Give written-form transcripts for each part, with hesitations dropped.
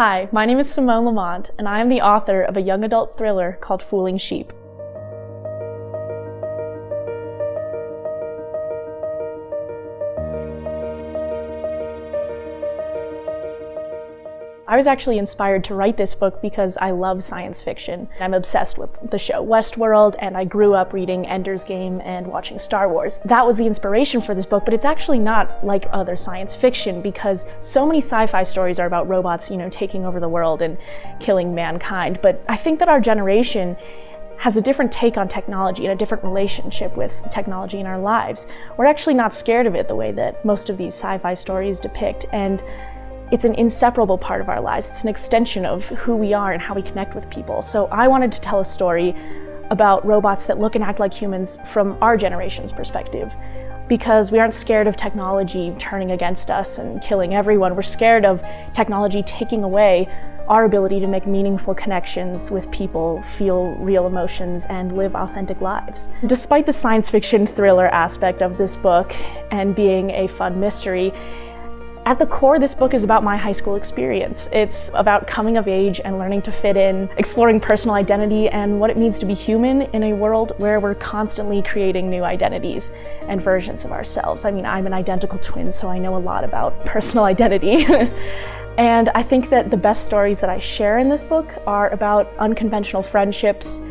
Hi, my name is Simone Lamont, and I am the author of a young adult thriller called Fooling Sheep. I was actually inspired to write this book because I love science fiction. I'm obsessed with the show Westworld, and I grew up reading Ender's Game and watching Star Wars. That was the inspiration for this book, but it's actually not like other science fiction because so many sci-fi stories are about robots, taking over the world and killing mankind. But I think that our generation has a different take on technology and a different relationship with technology in our lives. We're actually not scared of it the way that most of these sci-fi stories depict, and it's an inseparable part of our lives. It's an extension of who we are and how we connect with people. So I wanted to tell a story about robots that look and act like humans from our generation's perspective, because we aren't scared of technology turning against us and killing everyone. We're scared of technology taking away our ability to make meaningful connections with people, feel real emotions, and live authentic lives. Despite the science fiction thriller aspect of this book and being a fun mystery, at the core, this book is about my high school experience. It's about coming of age and learning to fit in, exploring personal identity and what it means to be human in a world where we're constantly creating new identities and versions of ourselves. I mean, I'm an identical twin, so I know a lot about personal identity. And I think that the best stories that I share in this book are about unconventional friendships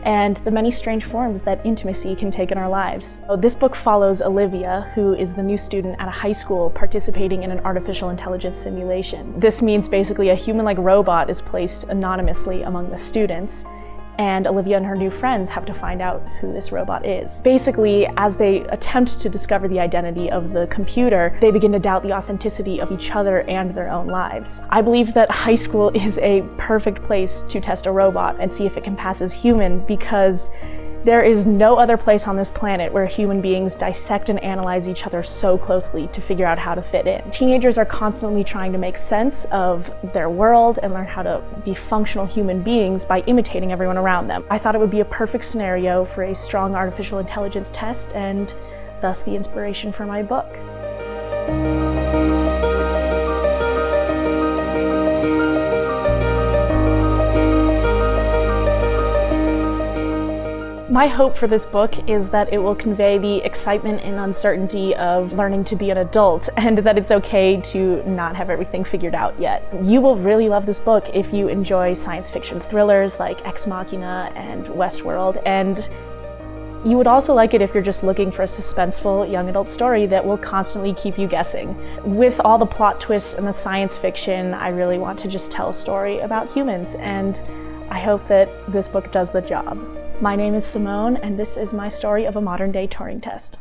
and the many strange forms that intimacy can take in our lives. So this book follows Olivia, who is the new student at a high school participating in an artificial intelligence simulation. This means basically a human-like robot is placed anonymously among the students, and Olivia and her new friends have to find out who this robot is. Basically, as they attempt to discover the identity of the computer, they begin to doubt the authenticity of each other and their own lives. I believe that high school is a perfect place to test a robot and see if it can pass as human, because there is no other place on this planet where human beings dissect and analyze each other so closely to figure out how to fit in. Teenagers are constantly trying to make sense of their world and learn how to be functional human beings by imitating everyone around them. I thought it would be a perfect scenario for a strong artificial intelligence test, and thus the inspiration for my book. My hope for this book is that it will convey the excitement and uncertainty of learning to be an adult, and that it's okay to not have everything figured out yet. You will really love this book if you enjoy science fiction thrillers like Ex Machina and Westworld, and you would also like it if you're just looking for a suspenseful young adult story that will constantly keep you guessing. With all the plot twists and the science fiction, I really want to just tell a story about humans, and I hope that this book does the job. My name is Simone, and this is my story of a modern-day Turing test.